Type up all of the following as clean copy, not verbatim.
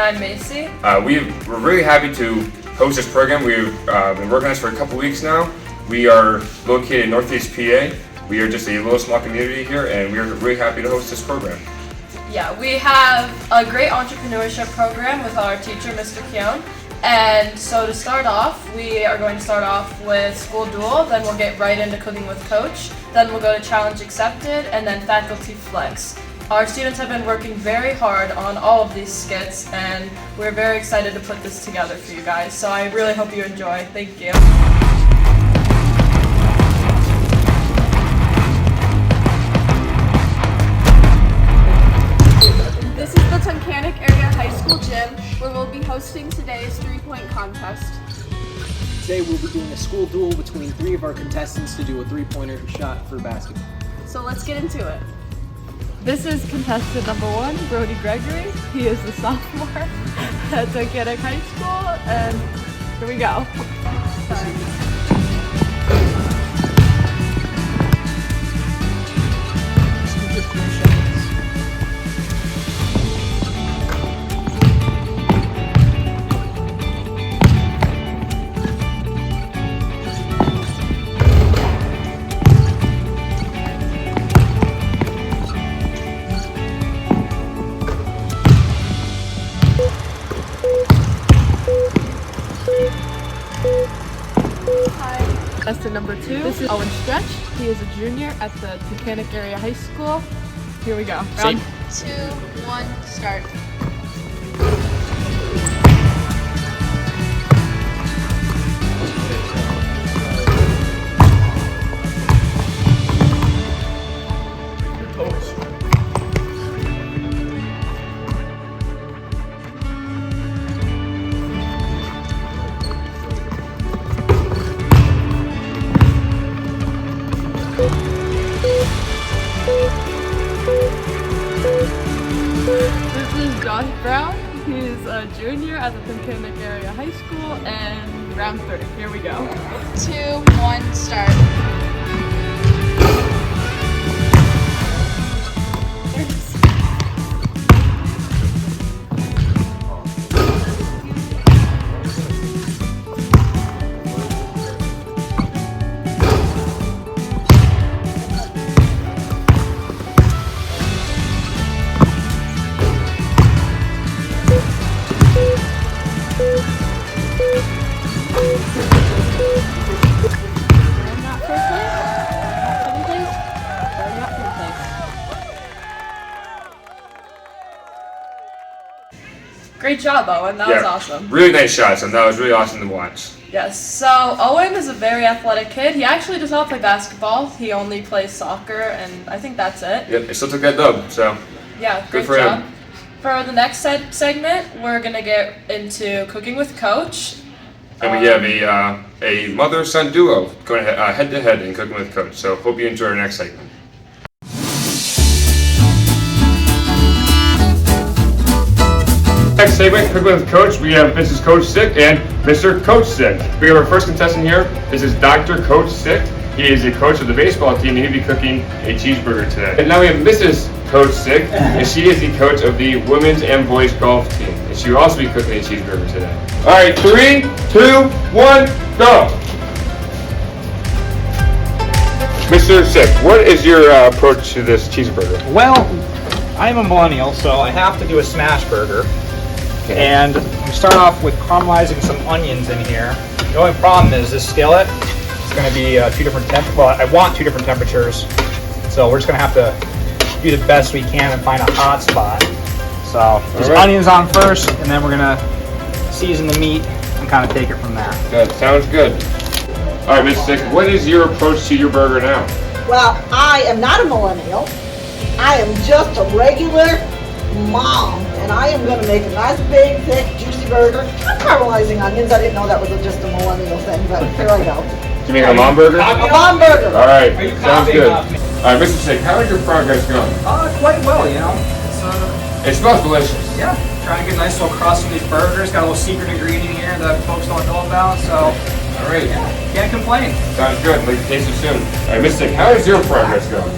I'm Macy. We're really happy to host this program. We've been working on this for a couple weeks now. We are located in Northeast PA. We are just a little small community here, and we are really happy to host this program. Yeah, we have a great entrepreneurship program with our teacher, Mr. Keown. And so to start off, we are going to start off with School Duel, then we'll get right into Cooking with Coach, then we'll go to Challenge Accepted, and then Faculty Flex. Our students have been working very hard on all of these skits, and we're very excited to put this together for you guys. So I really hope you enjoy. Thank you. This is the Tunkhannock Area High School Gym, where we'll be hosting today's three-point contest. Today we'll be doing a school duel between three of our contestants to do a three-pointer shot for basketball. So let's get into it. This is contestant number 1, Brody Gregory. He is the sophomore at Tunkhannock High School, and here we go. Contestant number 2, this is Owen Stretch. He is a junior at the Tunkhannock Area High School. Here we go. Round 2, 1, start. This is Josh Brown. He's a junior at the Tunkhannock Area High School, and round 3. Here we go. 2, 1, start. Great job, Owen. That was awesome. Really nice shots, and that was really awesome to watch. Yes, so Owen is a very athletic kid. He actually does not play basketball. He only plays soccer, and I think that's it. Yep, I still took that dub, so Yeah, good great for job. him. For the next segment, we're going to get into Cooking with Coach. And we have a mother-son duo going head-to-head in Cooking with Coach, so hope you enjoy our next segment. Next segment, Cooking with Coach, we have Mrs. Coach Sick and Mr. Coach Sick. We have our first contestant here. This is Dr. Coach Sick. He is the coach of the baseball team, and he'll be cooking a cheeseburger today. And now we have Mrs. Coach Sick, and she is the coach of the women's and boys golf team, and she will also be cooking a cheeseburger today. All right, 3, 2, 1, go! Mr. Sick, what is your approach to this cheeseburger? Well, I'm a millennial, so I have to do a smash burger. Okay. And we start off with caramelizing some onions in here. The only problem is this skillet is going to be 2 different well, I want 2 different temperatures. So we're just going to have to do the best we can and find a hot spot. So just onions on first, and then we're going to season the meat and kind of take it from there. Good, sounds good. All right, Mr. Sick, what is your approach to your burger now? Well, I am not a millennial. I am just a regular mom, and I am going to make a nice, big, thick, juicy burger. I'm caramelizing onions. I didn't know that was just a millennial thing, but here I go. You make a mom burger? A mom burger. All right, Are you sounds copying good. off me? All right, Mr. Sick, how is your progress going? Quite well, you know. It smells delicious. Yeah, trying to get a nice little crust from these burgers. Got a little secret ingredient here that folks don't know about, so All right, can't complain. sounds good. Like to taste it soon. All right, Mr. Sick, how is your progress going?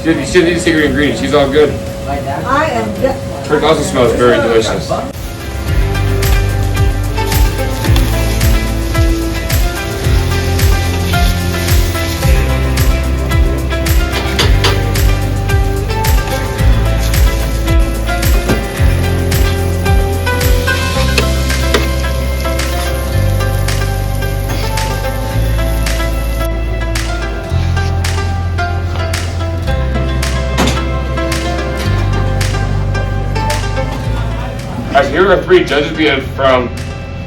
She doesn't need a secret ingredient. She's all good. I am Turkey also smells very delicious. Here are 3 judges. We have from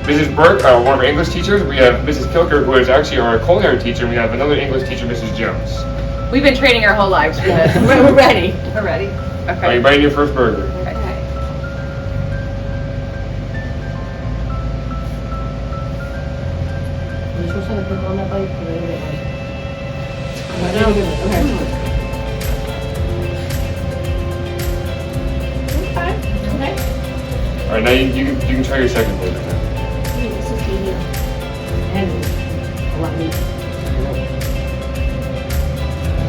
Mrs. Burke, one of our English teachers. We have Mrs. Kilker, who is actually our culinary teacher. And we have another English teacher, Mrs. Jones. We've been training our whole lives for this. We're ready. We're ready. Okay. Are you biting your first burger? Okay. All right, now you can try your second burger now.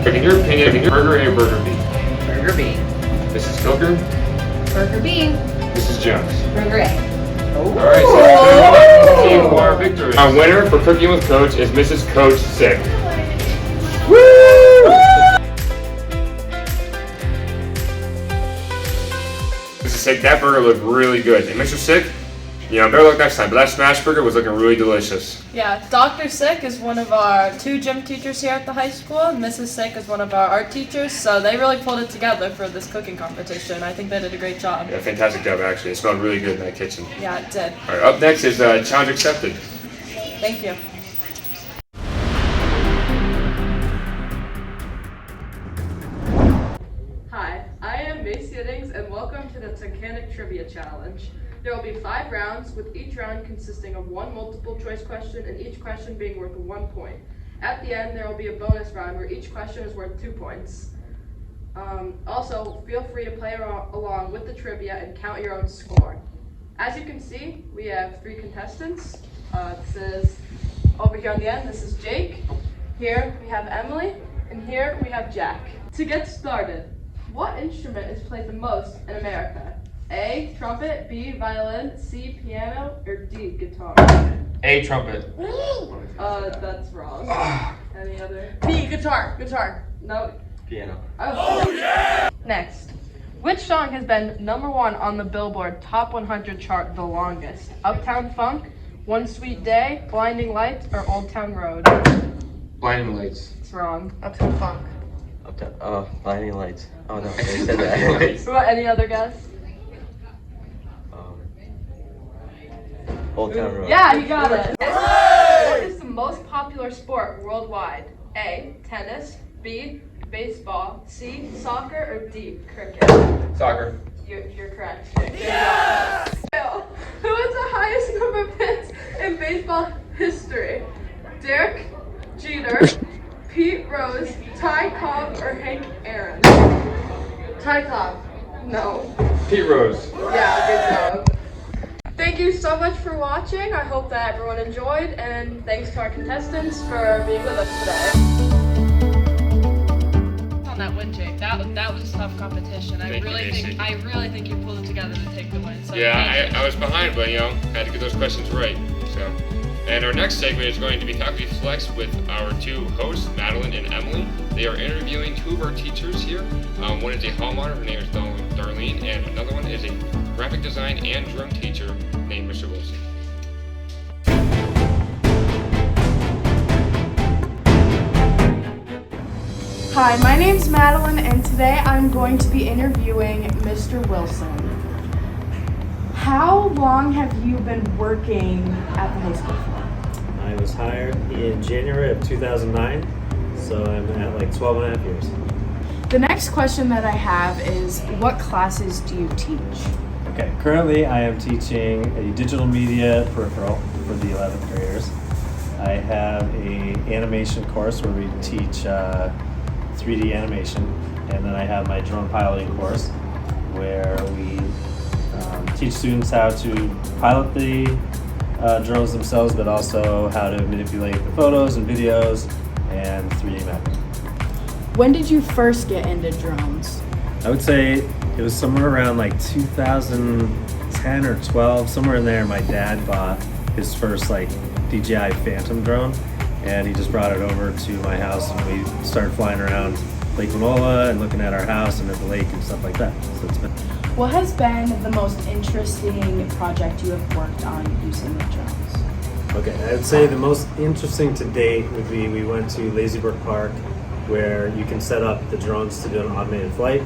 In your opinion, burger A or burger B? Burger B. Mrs. Kilker? Burger B. Mrs. Jones? Burger A. All right, so team for our victory. Our winner for Cooking with Coach is Mrs. Coach Sick. Mrs. Sick, that burger looked really good. And Mr. Sick, you know, better luck next time, but that smash burger was looking really delicious. Yeah, Dr. Sick is one of our 2 gym teachers here at the high school, and Mrs. Sick is one of our art teachers, so they really pulled it together for this cooking competition. I think they did a great job. Yeah, fantastic job actually. It smelled really good in that kitchen. Yeah, it did. All right, up next is Challenge Accepted. Thank you. Hi, I am Macy Iddings, and welcome to the Titanic Trivia Challenge. There will be 5 rounds, with each round consisting of 1 multiple choice question and each question being worth 1 point. At the end, there will be a bonus round where each question is worth 2 points. Also, feel free to play along with the trivia and count your own score. As you can see, we have 3 contestants. This is, over here on the end, this is Jake. Here we have Emily, and here we have Jack. To get started, what instrument is played the most in America? A, trumpet, B, violin, C, piano, or D, guitar? A, trumpet. That's wrong. Any other? B, guitar. Guitar. No. Piano. Oh yeah! Next. Which song has been #1 on the Billboard Top 100 chart the longest? Uptown Funk, One Sweet Day, Blinding Lights, or Old Town Road? Blinding Lights. It's wrong. Uptown Funk. Blinding Lights. Oh no, they said that. What, any other guess? Old Town Road. Yeah, you got it. What is the most popular sport worldwide? A, tennis, B, baseball, C, soccer, or D, cricket? Soccer. You're correct. Yes! Who has the highest number of hits in baseball history? Derek Jeter, Pete Rose, Ty Cobb, or Hank Aaron? Ty Cobb. No. Pete Rose. Yeah, good job. Thank you so much for watching. I hope that everyone enjoyed, and thanks to our contestants for being with us today. On that win, Jake, that was a tough competition. I really think you pulled it together to take the win. So Yeah, I was behind, but you know, had to get those questions right. So, and our next segment is going to be Faculty Flex with our 2 hosts, Madeline and Emily. They are interviewing 2 of our teachers here. One is a hall monitor, her name is Darlene, and another one is a graphic design and drum teacher named Mr. Wilson. Hi, my name's Madeline, and today I'm going to be interviewing Mr. Wilson. How long have you been working at the high school for? I was hired in January of 2009, so I'm at like 12 and a half years. The next question that I have is, what classes do you teach? Okay, currently I am teaching a digital media peripheral for the 11th graders. I have a animation course where we teach 3D animation, and then I have my drone piloting course where we teach students how to pilot the drones themselves, but also how to manipulate the photos and videos and 3D mapping. When did you first get into drones? I would say It was somewhere around like 2010 or 12, somewhere in there. My dad bought his first like DJI Phantom drone, and he just brought it over to my house, and we started flying around Lake Manola and looking at our house and at the lake and stuff like that. So it's been. What has been the most interesting project you have worked on using the drones? Okay, I would say the most interesting to date would be we went to Lazy Brook Park, where you can set up the drones to do an automated flight,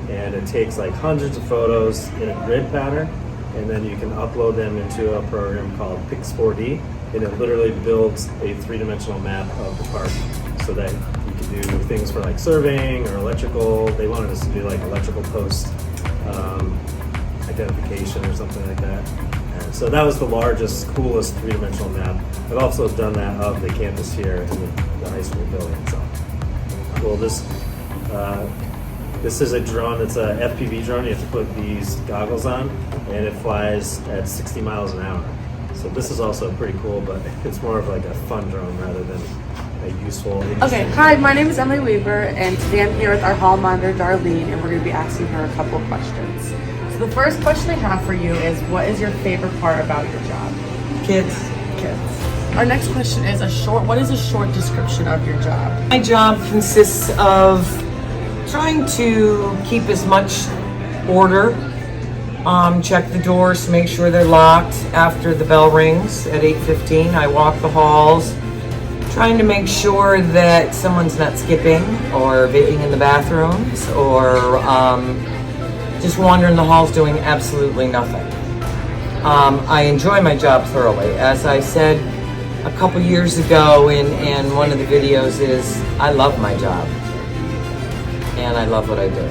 and it takes like hundreds of photos in a grid pattern, and then you can upload them into a program called Pix4D, and it literally builds a three-dimensional map of the park so that you can do things for like surveying or electrical. They wanted us to do like electrical post identification or something like that. And so that was the largest, coolest three-dimensional map. I've also done that of the campus here in the high school building. So cool. This is a drone. It's a FPV drone. You have to put these goggles on, and it flies at 60 miles an hour. So this is also pretty cool, but it's more of like a fun drone rather than a useful. Okay, hi, my name is Emily Weaver, and today I'm here with our hall monitor, Darlene, and we're going to be asking her a couple of questions. So the first question I have for you is, what is your favorite part about your job? Kids. Our next question is what is a short description of your job? My job consists of trying to keep as much order, check the doors to make sure they're locked after the bell rings at 8:15. I walk the halls, trying to make sure that someone's not skipping or vaping in the bathrooms or just wandering the halls doing absolutely nothing. I enjoy my job thoroughly. As I said a couple years ago in one of the videos is, I love my job and I love what I do.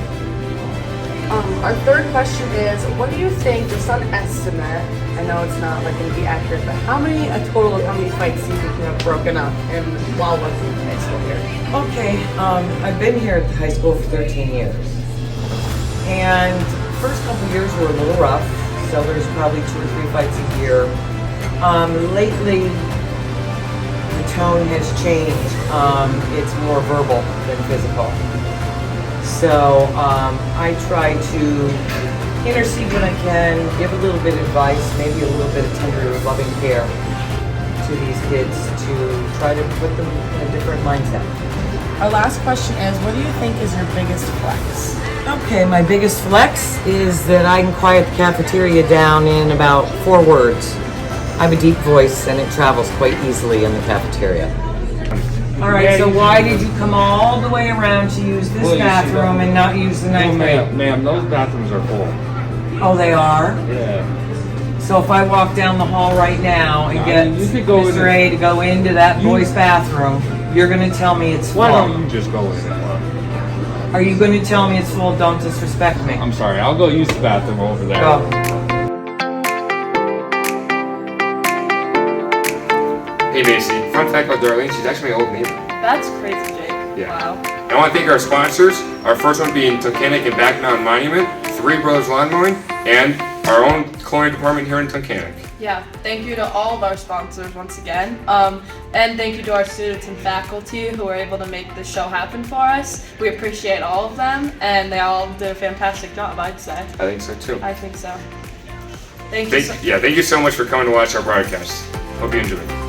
Our third question is, what do you think, just on estimate, I know it's not like going to be accurate, but a total of how many fights do you think you have broken up while working in high school here? Okay, I've been here at the high school for 13 years. And the first couple years were a little rough, so there's probably 2 or 3 fights a year. Lately, the tone has changed. It's more verbal than physical. So I try to intercede when I can, give a little bit of advice, maybe a little bit of tender, loving care to these kids to try to put them in a different mindset. Our last question is, what do you think is your biggest flex? Okay, my biggest flex is that I can quiet the cafeteria down in about 4 words. I have a deep voice and it travels quite easily in the cafeteria. All right, so why did you come all the way around to use this bathroom and not use the 9th grade? Ma'am, those bathrooms are full. Oh, they are? Yeah. So if I walk down the hall right now and get Mr. A to go into that boys' bathroom, you're going to tell me it's full. Why don't you just go in it? Are you going to tell me it's full? Don't disrespect me. I'm sorry, I'll go use the bathroom over there. Go. Hey Macy, fun fact about Darlene, she's actually my old neighbor. That's crazy, Jake. Yeah. Wow. I want to thank our sponsors, our first one being Tunkhannock and Back Mountain Monument, 3 Brothers Lawn Mowing, and our own culinary department here in Tunkhannock. Yeah, thank you to all of our sponsors once again. And thank you to our students and faculty who were able to make this show happen for us. We appreciate all of them, and they all did a fantastic job, I'd say. I think so too. I think so. Thank you. Thank you so much for coming to watch our broadcast. Hope you enjoyed it.